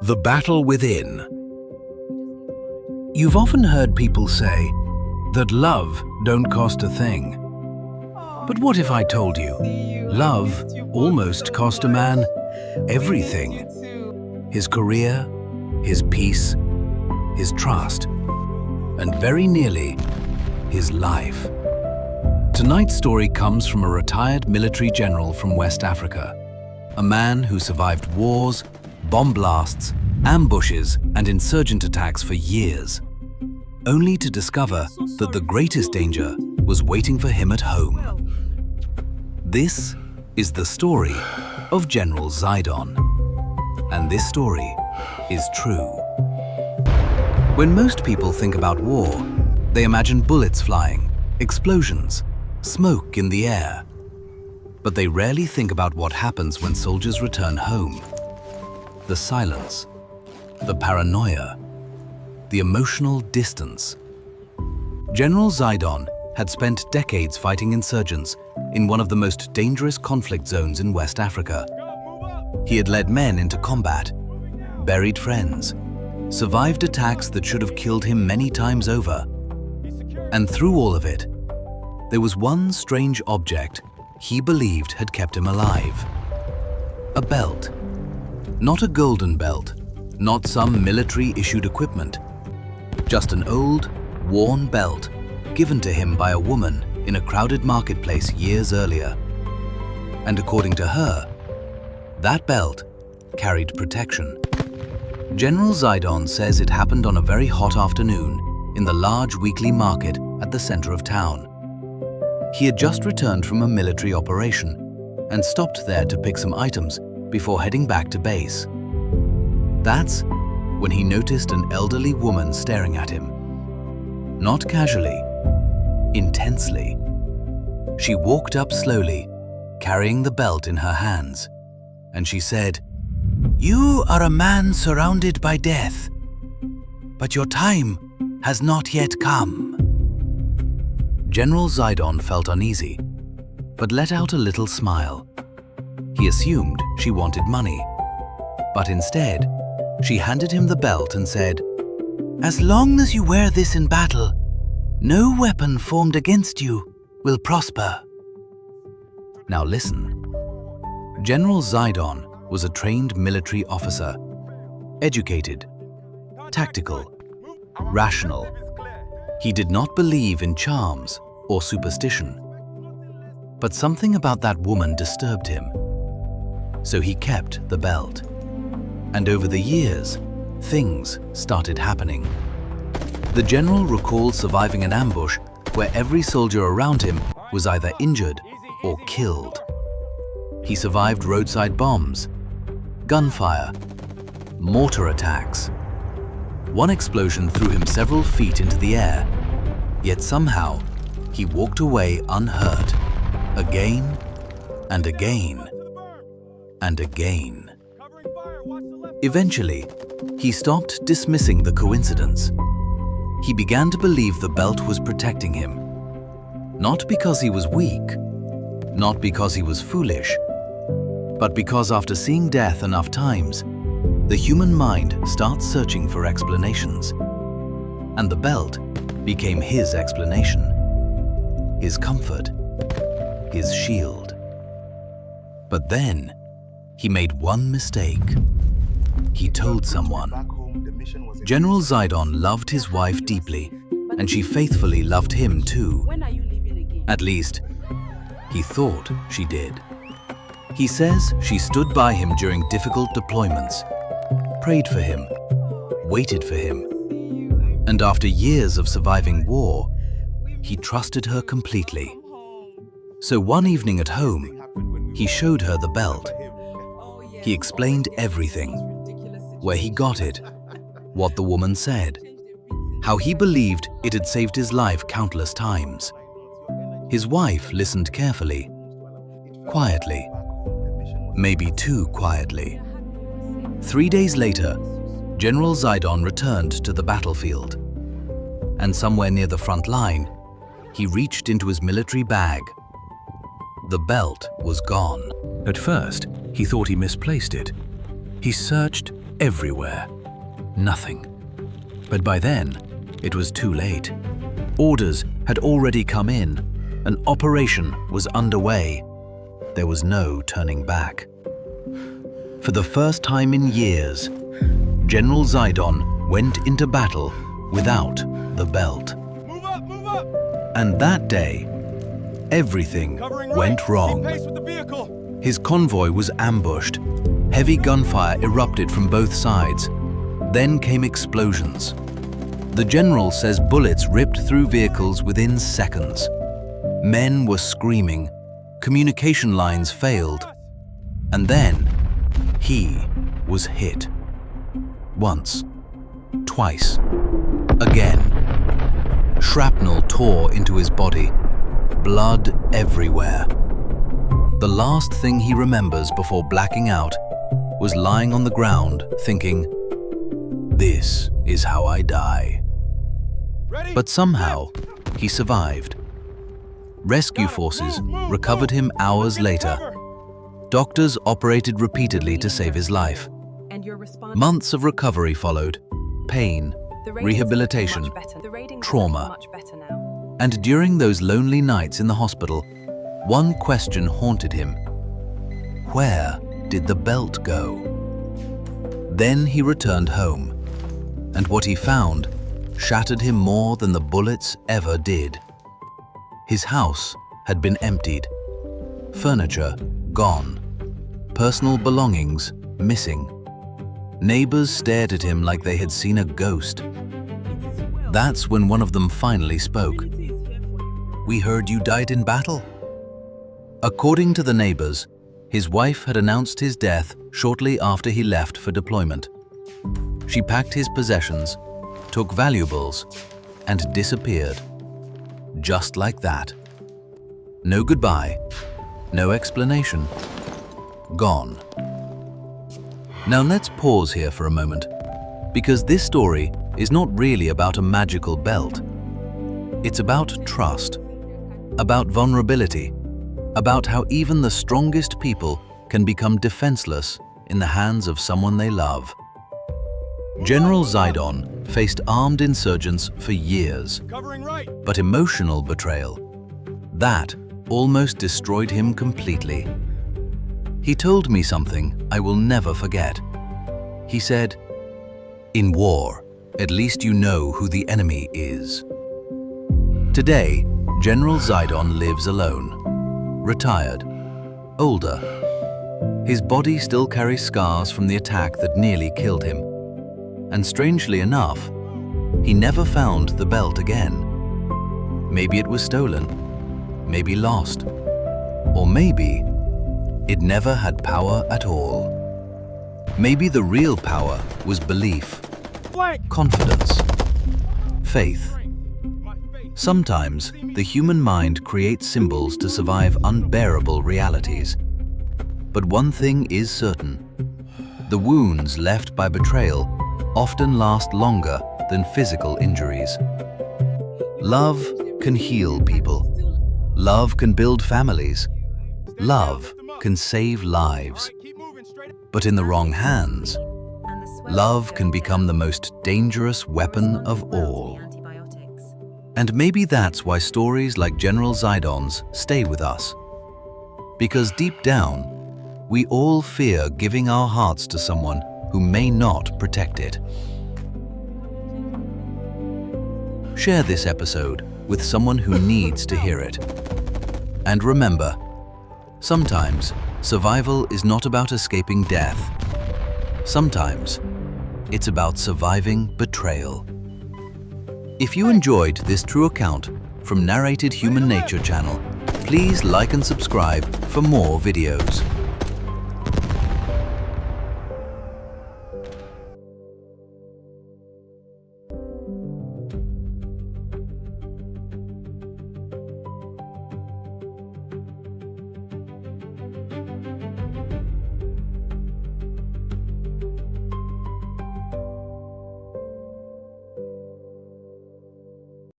The Battle Within. You've often heard people say that love don't cost a thing. But what if I told you love almost cost a man everything? His career, his peace, his trust, and very nearly his life. Tonight's story comes from a retired military general from West Africa, a man who survived wars, bomb blasts, ambushes, and insurgent attacks for years, only to discover that the greatest danger was waiting for him at home. This is the story of General Zidon, and this story is true. When most people think about war, they imagine bullets flying, explosions, smoke in the air. But they rarely think about what happens when soldiers return home. The silence, the paranoia, the emotional distance. General Zidon had spent decades fighting insurgents in one of the most dangerous conflict zones in West Africa. He had led men into combat, buried friends, survived attacks that should have killed him many times over. And through all of it, there was one strange object he believed had kept him alive. A belt. Not a golden belt, not some military-issued equipment. Just an old, worn belt given to him by a woman in a crowded marketplace years earlier. And according to her, that belt carried protection. General Zidon says it happened on a very hot afternoon in the large weekly market at the center of town. He had just returned from a military operation and stopped there to pick some items before heading back to base. That's when he noticed an elderly woman staring at him. Not casually, intensely. She walked up slowly, carrying the belt in her hands, and she said, "You are a man surrounded by death, but your time has not yet come." General Zidon felt uneasy, but let out a little smile. He assumed she wanted money, but instead, she handed him the belt and said, "As long as you wear this in battle, no weapon formed against you will prosper." Now listen. General Zidon was a trained military officer, educated, tactical, rational. He did not believe in charms or superstition. But something about that woman disturbed him. So he kept the belt. And over the years, things started happening. The general recalled surviving an ambush where every soldier around him was either injured or killed. He survived roadside bombs, gunfire, mortar attacks. One explosion threw him several feet into the air, yet somehow he walked away unhurt, again and again and again. Eventually, he stopped dismissing the coincidence. He began to believe the belt was protecting him, not because he was weak, not because he was foolish, but because after seeing death enough times, the human mind starts searching for explanations, and the belt became his explanation, his comfort, his shield. But then, he made one mistake. He told someone. General Zidon loved his wife deeply, and she faithfully loved him too. At least, he thought she did. He says she stood by him during difficult deployments, prayed for him, waited for him, and after years of surviving war, he trusted her completely. So one evening at home, he showed her the belt. He explained everything, where he got it, what the woman said, how he believed it had saved his life countless times. His wife listened carefully, quietly, maybe too quietly. 3 days later, General Zidon returned to the battlefield, and somewhere near the front line, he reached into his military bag. The belt was gone. At first, he thought he misplaced it. He searched everywhere. Nothing. But by then, it was too late. Orders had already come in. An operation was underway. There was no turning back. For the first time in years, General Zidon went into battle without the belt. Move up, move up! And that day, everything went wrong. Keep pace with the vehicle. His convoy was ambushed. Heavy gunfire erupted from both sides. Then came explosions. The general says bullets ripped through vehicles within seconds. Men were screaming. Communication lines failed. And then, he was hit. Once. Twice. Again. Shrapnel tore into his body. Blood everywhere. The last thing he remembers before blacking out was lying on the ground thinking, "This is how I die." But somehow, he survived. Rescue forces recovered him hours later. Doctors operated repeatedly to save his life. Months of recovery followed. Pain, rehabilitation, trauma. And during those lonely nights in the hospital, one question haunted him. Where did the belt go? Then he returned home, and what he found shattered him more than the bullets ever did. His house had been emptied, furniture gone, personal belongings missing. Neighbors stared at him like they had seen a ghost. That's when one of them finally spoke. "We heard you died in battle." According to the neighbors, his wife had announced his death shortly after he left for deployment. She packed his possessions, took valuables, and disappeared. Just like that. No goodbye, no explanation. Gone. Now let's pause here for a moment, because this story is not really about a magical belt. It's about trust, about vulnerability, about how even the strongest people can become defenseless in the hands of someone they love. General Zidon faced armed insurgents for years, but emotional betrayal, that almost destroyed him completely. He told me something I will never forget. He said, "In war, at least you know who the enemy is." Today, General Zidon lives alone, retired, older. His body still carries scars from the attack that nearly killed him. And strangely enough, he never found the belt again. Maybe it was stolen, maybe lost, or maybe it never had power at all. Maybe the real power was belief, confidence, faith. Sometimes the human mind creates symbols to survive unbearable realities. But one thing is certain: the wounds left by betrayal often last longer than physical injuries. Love can heal people. Love can build families. Love can save lives. But in the wrong hands, love can become the most dangerous weapon of all. And maybe that's why stories like General Zidon's stay with us. Because deep down, we all fear giving our hearts to someone who may not protect it. Share this episode with someone who needs to hear it. And remember, sometimes survival is not about escaping death. Sometimes it's about surviving betrayal. If you enjoyed this true account from Narrated Human Nature channel, please like and subscribe for more videos.